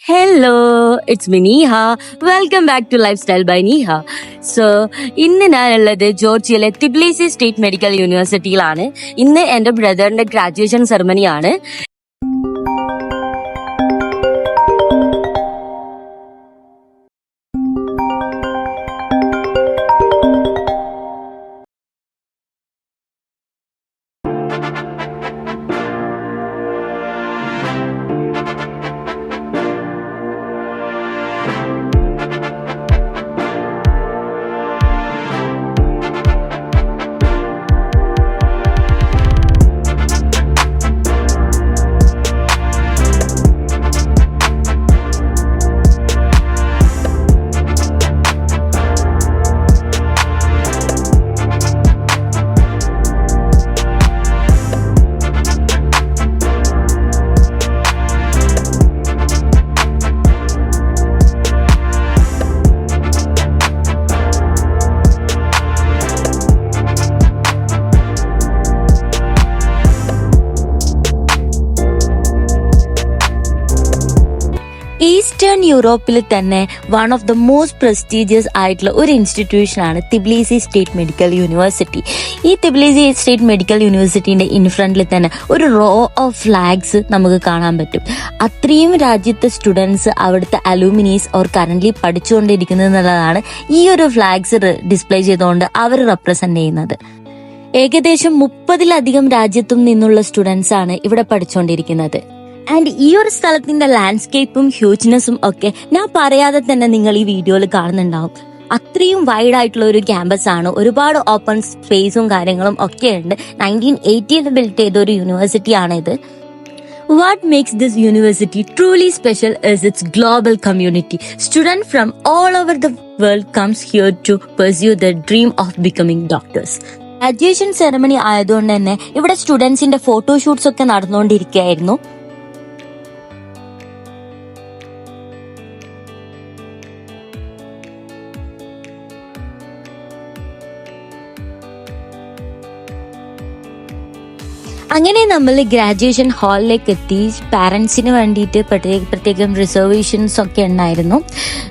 Hello it's me Neeha. Welcome back to lifestyle by Neeha. So ഇന്ന് ഞാനുള്ളത് ജോർജിയയിലെ തിബ്ലിസി state medical യൂണിവേഴ്സിറ്റിയിലാണ്. ഇന്ന് എൻ്റെ ബ്രദറിന്റെ ഗ്രാജുവേഷൻ സെറമണിയാണ്. ഈസ്റ്റേൺ യൂറോപ്പിൽ തന്നെ one of the most prestigious ആയിട്ടുള്ള ഒരു ഇൻസ്റ്റിറ്റ്യൂഷനാണ് തിബ്ലിസി സ്റ്റേറ്റ് മെഡിക്കൽ യൂണിവേഴ്സിറ്റി. ഈ തിബ്ലിസി സ്റ്റേറ്റ് മെഡിക്കൽ യൂണിവേഴ്സിറ്റീൻ്റെ ഇൻഫ്രണ്ടിൽ തന്നെ ഒരു റോ ഓഫ് ഫ്ലാഗ്സ് നമുക്ക് കാണാൻ പറ്റും. അത്രയും രാജ്യത്തെ സ്റ്റുഡൻസ് അവിടുത്തെ അലൂമിനീസ് ഓർ കറൻ്റ്ലി പഠിച്ചുകൊണ്ടിരിക്കുന്നത് എന്നുള്ളതാണ് ഈ ഒരു ഫ്ലാഗ്സ് ഡിസ്പ്ലേ ചെയ്തുകൊണ്ട് അവർ റെപ്രസെൻ്റ് ചെയ്യുന്നത്. ഏകദേശം 30-ലധികം രാജ്യത്തും നിന്നുള്ള സ്റ്റുഡൻസ് ആണ് ഇവിടെ പഠിച്ചുകൊണ്ടിരിക്കുന്നത്. ആൻഡ് ഈ ഒരു സ്ഥലത്തിന്റെ ലാൻഡ്സ്കേപ്പും ഹ്യൂജ്നെസ്സും ഒക്കെ ഞാൻ പറയാതെ തന്നെ നിങ്ങൾ ഈ വീഡിയോയിൽ കാണുന്നുണ്ടാവും. അത്രയും വൈഡ് ആയിട്ടുള്ള ഒരു ക്യാമ്പസ് ആണ്. ഒരുപാട് ഓപ്പൺ സ്പേസും കാര്യങ്ങളും ഒക്കെ ഉണ്ട്. 1980 ബിൽഡ് ചെയ്ത ഒരു യൂണിവേഴ്സിറ്റി ആണ് ഇത്. What makes this university truly special is its global community. Students from all over the world comes here to pursue their dream of becoming doctors. Graduation ceremony ആയതുകൊണ്ട് തന്നെ ഇവിടെ സ്റ്റുഡൻസിന്റെ ഫോട്ടോഷൂട്ട്സ് ഒക്കെ നടന്നുകൊണ്ടിരിക്കുകയായിരുന്നു. അങ്ങനെ നമ്മൾ ഗ്രാജുവേഷൻ ഹാളിലേക്ക് എത്തി. പാരൻസിന് വേണ്ടിയിട്ട് പ്രത്യേകം റിസർവേഷൻസ് ഒക്കെ ഉണ്ടായിരുന്നു.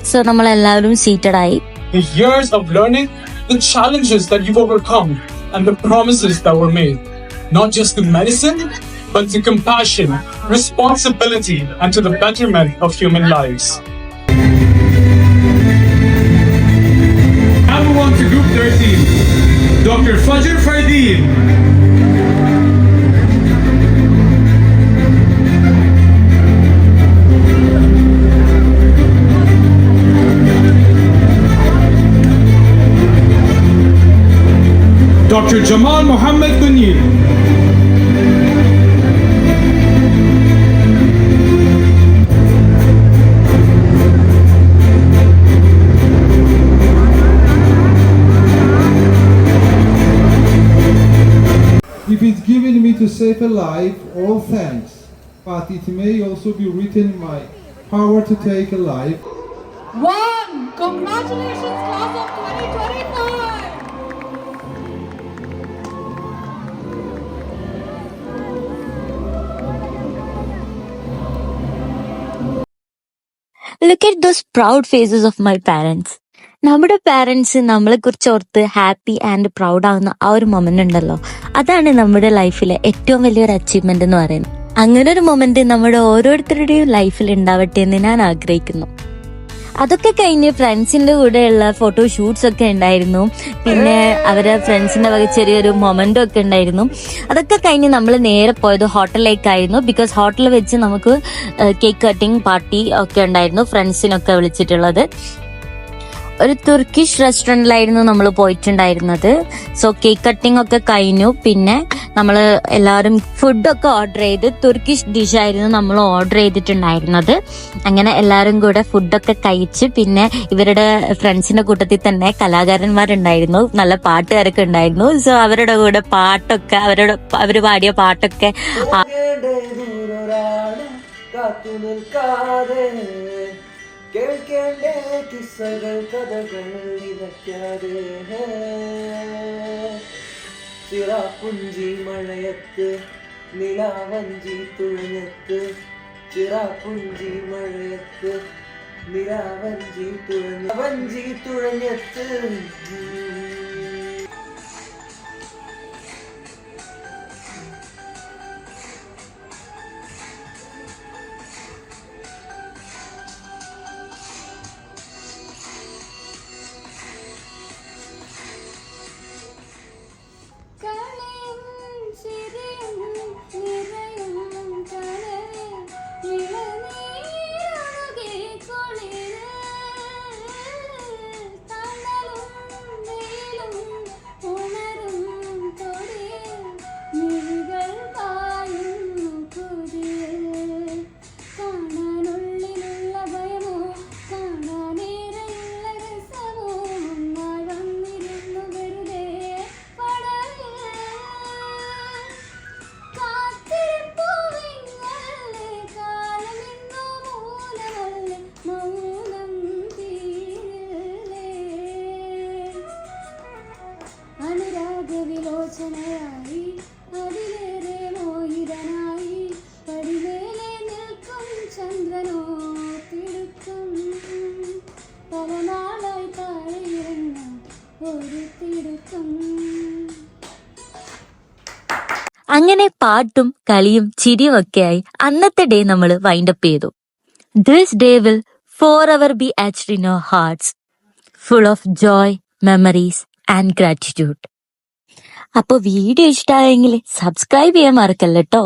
സോ നമ്മളെല്ലാവരും സീറ്റഡ് ആയി. The years of learning, the challenges that you've overcome, and the promises that were made, not just to medicine, but to compassion, responsibility, and to the betterment of human lives. Number 1 to Group 13, Dr. Fajr Fardeen. Dr. Jamal Mohammed Kunil. If it's given me to save a life, all thanks. But it may also be written in my power to take a life. One! Congratulations, class of 2025! Look at those proud faces of my parents. നമ്മുടെ parents നമ്മളെ കുറിച്ച് ഓർത്ത് happy and proud ആവുന്ന ആ ഒരു moment ഉണ്ടല്ലോ, അതാണ് നമ്മുടെ ലൈഫിലെ ഏറ്റവും വലിയൊരു അച്ചീവ്മെന്റ് എന്ന് പറയുന്നത്. അങ്ങനെ ഒരു മൊമെന്റ് നമ്മുടെ ഓരോരുത്തരുടെയും ലൈഫിൽ ഉണ്ടാവട്ടെ എന്ന് ഞാൻ ആഗ്രഹിക്കുന്നു. അതൊക്കെ കഴിഞ്ഞ് ഫ്രണ്ട്സിന്റെ കൂടെയുള്ള ഫോട്ടോ ഷൂട്ട്സ് ഒക്കെ ഉണ്ടായിരുന്നു. പിന്നെ അവരെ ഫ്രണ്ട്സിന്റെ വക ചെറിയൊരു മൊമെന്റും ഒക്കെ ഉണ്ടായിരുന്നു. അതൊക്കെ കഴിഞ്ഞ് നമ്മൾ നേരെ പോയത് ഹോട്ടലിലേക്കായിരുന്നു. ബിക്കോസ് ഹോട്ടലിൽ വെച്ച് നമുക്ക് കേക്ക് കട്ടിങ് പാർട്ടി ഒക്കെ ഉണ്ടായിരുന്നു, ഫ്രണ്ട്സിനൊക്കെ വിളിച്ചിട്ടുള്ളത്. ഒരു തുർക്കിഷ് റെസ്റ്റോറൻറ്റിലായിരുന്നു നമ്മൾ പോയിട്ടുണ്ടായിരുന്നത്. സോ കേക്ക് കട്ടിങ് ഒക്കെ കഴിഞ്ഞു. പിന്നെ നമ്മൾ എല്ലാവരും ഫുഡൊക്കെ ഓർഡർ ചെയ്ത് തുർക്കിഷ് ഡിഷായിരുന്നു നമ്മൾ ഓർഡർ ചെയ്തിട്ടുണ്ടായിരുന്നത്. അങ്ങനെ എല്ലാവരും കൂടെ ഫുഡൊക്കെ കഴിച്ച് പിന്നെ ഇവരുടെ ഫ്രണ്ട്സിന്റെ കൂട്ടത്തിൽ തന്നെ കലാകാരന്മാരുണ്ടായിരുന്നു, നല്ല പാട്ടുകാരൊക്കെ ഉണ്ടായിരുന്നു. സോ അവരുടെ കൂടെ പാട്ടൊക്കെ അവർ പാടിയ പാട്ടൊക്കെ കേൾക്കേണ്ടേ കിസ്സകൾ കഥകൾ ഇതൊക്കാതെ ചിറാപ്പുഞ്ചി മഴയത്ത് നിലാവഞ്ചി തുഴഞ്ഞത്ത് ചിറാപ്പുഞ്ചി മഴയത്ത് വഞ്ചി തുഴഞ്ഞത്ത് വിലോചനയായി അതിലേറെ മോഹിതനായി പടിമേലെ നിൽക്കും ചന്ദ്രനോ തിടുക്കം പല നാളായി താഴെയിറങ്ങ ഒരു തിടുക്കം. അങ്ങനെ പാട്ടും കളിയും ചിരിയും ഒക്കെയായി അന്നത്തെ ഡേ നമ്മൾ വൈൻഡപ്പ് ചെയ്തു. This day will forever be etched in our hearts, full of joy, memories and gratitude. അപ്പോൾ വീഡിയോ ഇഷ്ടമായെങ്കിൽ സബ്സ്ക്രൈബ് ചെയ്യാൻ മറക്കല്ലോ.